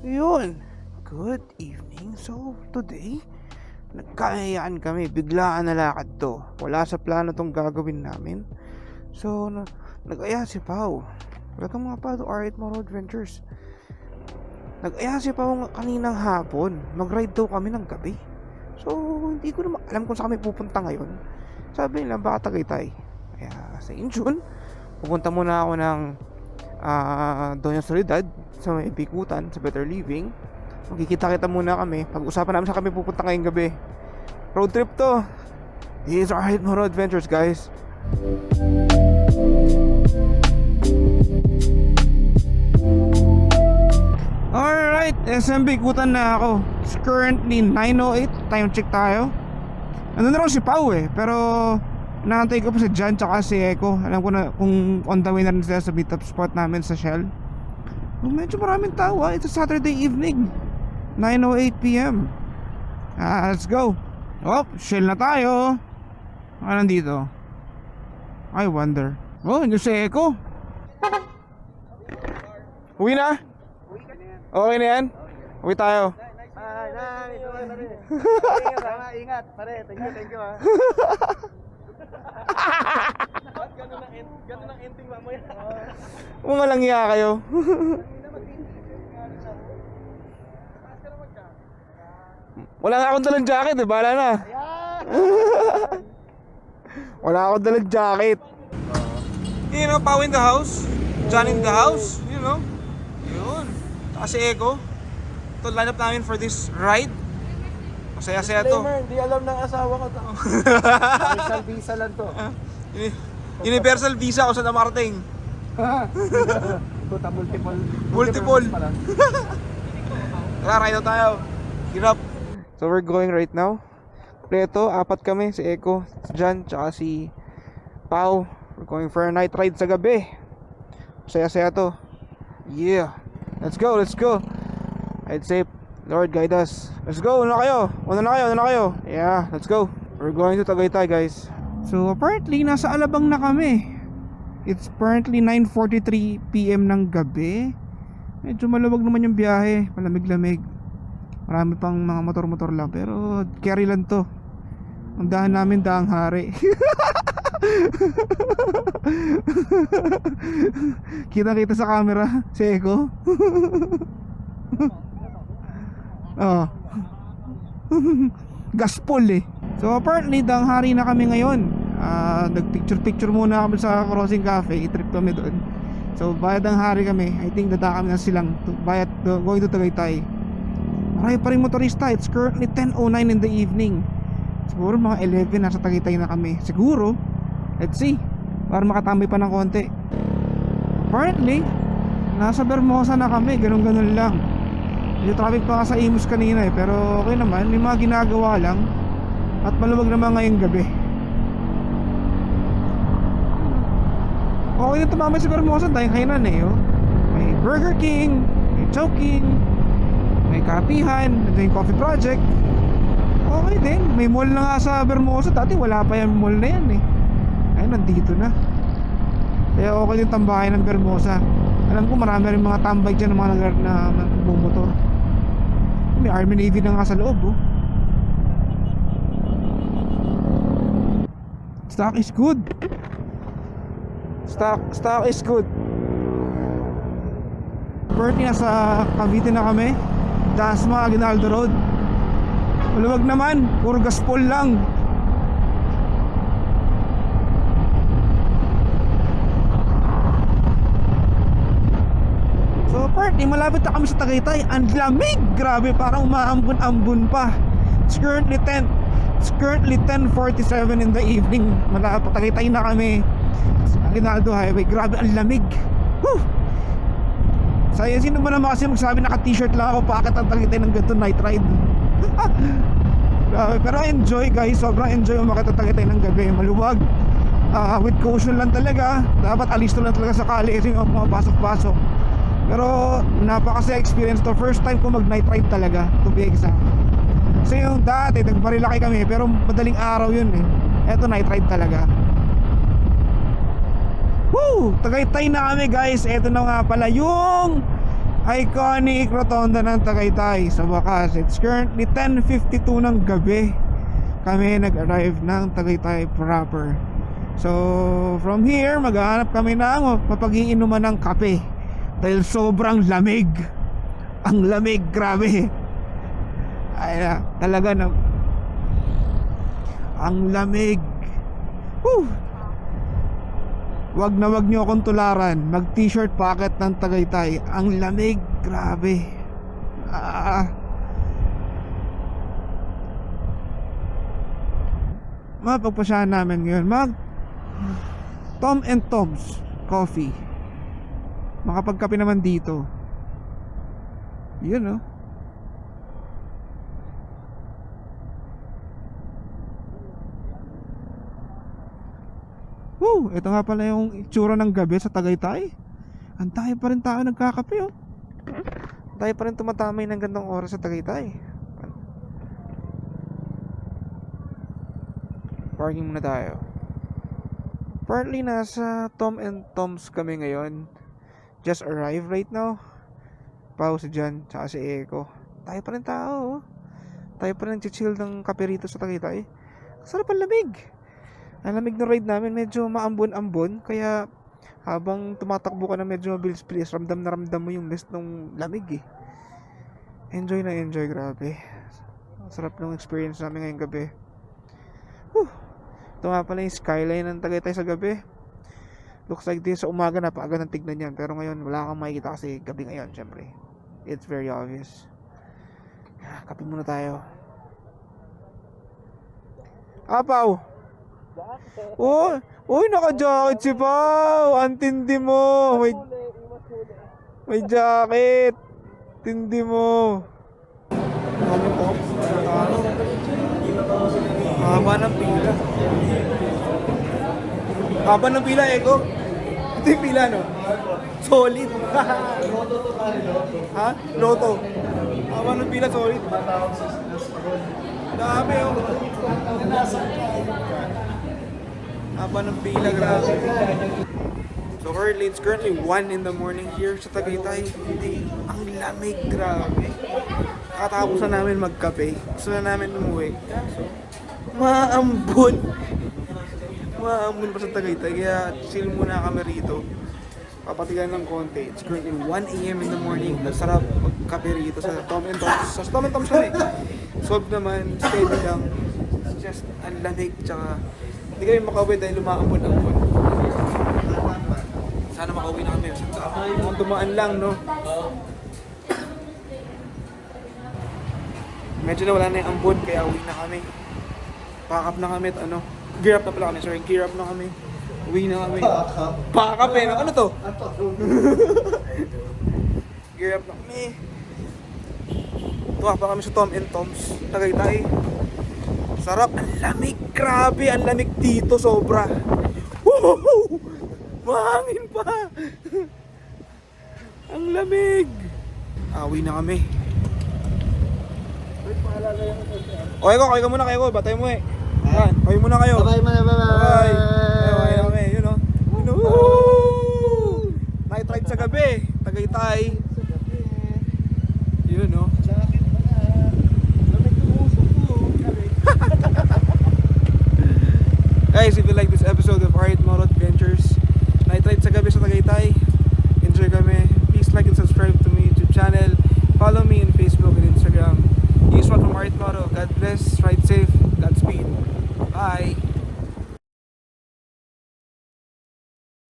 Yun, good evening. So, today, nagkayaan kami, biglaan na lakad to. Wala sa plano tong gagawin namin. So, nag-aya si Pao. Welcome mga pa to R8 Moro Adventures. Nag-aya si Pao kaninang hapon. Mag-ride daw kami ng gabi. So, hindi ko naman alam kung saan kami pupunta ngayon. Sabi nila, baka Tagaytay. Kaya, sa Incheon, pupunta muna ako ng Doña Soledad sa may Bikutan, sa Better Living. Magkikita-kita muna kami. Pag-usapan namin sa kami pupunta ngayong gabi. Road trip to. This is our R8 Moro Adventures, guys. Alright, SM Bikutan na ako. It's currently 9:08. Time check tayo. Nandun na rin si Pao pero nakantay ko pa si Jan tsaka si Echo. Alam ko na kung on the way na rin sila sa meetup spot namin sa Shell. Medyo maraming tao. It's a Saturday evening, 9:08 p.m. Let's go. Shell na tayo. Nandito? I wonder. Yung si Echo. Uwi na? Okay na yan? Uwi tayo. Ingat, pare. Thank you ha. Ganun ang ending mamaya. Umalang iya kayo. Wala nga akong dalang jacket bahala na. Wala akong dalang jacket. You know, Pao in the house, John in the house, you know. Yun. Kasi Echo. Ito line up namin for this ride. Masaya-saya to. Hindi alam ng asawa ko to. Universal visa lang to. Universal visa ako sa Damarting. Puta, Multiple. Tara, ride na tayo. Get up. So we're going right now. Kompleto, 4 kami. Si Echo, si Jan, tsaka si Pao. We're going for a night ride sa gabi. Masaya-saya to. Yeah. Let's go. I'd say, Lord guide us. Let's go. Una na kayo. Yeah, let's go. We're going to Tagaytay, guys. So apparently nasa Alabang na kami. It's currently 9:43 p.m. ng gabi. Medyo maluwag naman yung biyahe. Malamig-lamig. Marami pang mga motor-motor lang. Pero carry lang to. Ang dahan namin daang hari. Kita-kita sa camera si Echo. Gaspol eh. So apparently daang hari na kami ngayon. Nagpicture muna kami sa Crossing Cafe. I-trip kami doon. So bayad ang hari kami. I think dada kami ng silang going to Tagaytay. Marami pa rin motorista. It's currently 10:09 in the evening. Siguro mga 11 nasa Tagaytay na kami. Siguro. Let's see. Para makatambay pa ng konti. Apparently nasa Bermosa na kami. Ganun lang. Yung traffic pa ka sa Imus kanina pero okay naman. May mga ginagawa lang. At maluwag naman ngayong gabi. Okay na tumamay sa Bermosa dahil kainan May Burger King, may Chowking, may Kapihan, may Coffee Project. Okay din, may mall na nga sa Bermosa. Dati wala pa yung mall na yan Ay, nandito na. Kaya okay din tambahay ng Bermosa. Alam ko marami rin mga tambay dyan ng mga nagbumotor. May Army Navy na nga sa loob Stock is good. Stock is good. Currently nasa Cavite na kami. Dasma, Aguinaldo Road. Maluwag naman, puro gaspol lang. So apparently malapit na kami sa Tagaytay. Ang lamig, grabe, parang umaambon-ambon pa. It's currently 10:47 in the evening. Malapit Tagaytay na kami sa Aguinaldo Highway. Grabe, ang lamig. Woo! Sino ba naman kasi magsabi naka-t-shirt lang ako paakit ang Tagaytay ng ganito night ride. Grabe, pero enjoy guys. Sobrang enjoy umakit ang Tagaytay ng gabi. Maluwag. With caution lang talaga. Dapat alisto lang talaga sakali kasi mga pasok-pasok. Pero napakasaya experience to. First time ko mag night ride talaga, to be exact. Kasi yung dati nagbarilaki kami pero madaling araw yun Eto night ride talaga. Woo! Tagaytay na kami guys. Eto na nga pala yung iconic rotonda ng Tagaytay. Sa wakas, it's currently 10:52 ng gabi. Kami nag-arrive ng Tagaytay proper. So, from here, maghahanap kami ng mapag-iinuman ng kape. Dahil sobrang lamig. Ang lamig, grabe. Ay, talaga na. Ang lamig. Woo! Wag na wag nyo akong tularan. Mag t-shirt packet ng Tagaytay. Ang lamig, grabe. Mapagpasyahan namin ngayon mag Tom and Tom's Coffee. Makapagkape naman dito. Yun, oh. Woo! Ito nga pala yung itsura ng gabi sa Tagaytay. Ang tayo pa rin tao nagkakape, oh. Tayo pa rin tumatamay ng gandang oras sa Tagaytay. Parking muna tayo. Partly nasa Tom and Tom's kami ngayon. Just arrived right now. Pao si Jan, tsaka si Eko. Tayo pa rin tao, oh. Tayo pa rin chill ng kape rito sa Tagaytay. Sarap ang lamig. Ang lamig na ride namin, medyo maambon-ambon. Kaya habang tumatakbo ka na medyo mabilis-bilis, ramdam na ramdam mo yung list ng lamig eh. Enjoy na enjoy, grabe. Sarap ng experience namin ngayong gabi. Whew. Ito nga pala yung skyline ng Tagaytay sa gabi. Looks like this sa umaga napaaga ng tignan yan. Pero ngayon wala kang makikita kasi gabi ngayon, syempre. It's very obvious. Kape muna tayo. Pao! Oh, uy, naka-jacket si Pao. Ang tindi mo. May jacket. Tindi mo. Haba ng pila. Haba ng pila, Eko. Ito yung pila, no? Solid. Ha? Loto. Haba ng pila, solid. Dami, oh. Haba ng pila, grabe. So it's currently 1 in the morning here sa Tagaytay. Ang lamig, grabe. Katapos na namin magkape. Gusto na namin umuwi. Maambon. Maambon pa sa Tagaytay. Kaya chill muna kami rito. Papatigan ng konti. It's currently 1 a.m. in the morning. Masarap magkape rito sa Tom and Tom's. Sa Tom and Tom's kami. Solve naman, steady lang. Just ang lamig. Tsaka hindi kami makauwi dahil lumaambon-ambon. Sana makauwi na kami. Kung dumaan lang, no? Medyo na wala na yung ambon, kaya uwi na kami. Pack up na kami at ano. Gear up na pala kami, sorry. Gear up na kami. Uwi na kami. Pack up eh. Ano to? Gear up na kami. Tuwa pa kami sa Tom and Tom's Tagaytay. Sarap. Ang lamig. Grabe. Ang lamig dito. Sobra. Woohoo! Mahangin pa. Ang lamig. Uwi na kami. Okay ko muna kayo. Batay mo eh. Yan. Kayo muna kayo. Okay, bye. Bye. Bye kami. Yun o. Night ride sa gabi. Tagaytay. Yun o. Guys, if you like this episode of Art Moto Adventures, night ride sa gabi sa Tagaytay, enjoy kami. Please like and subscribe to my YouTube channel. Follow me on Facebook and Instagram.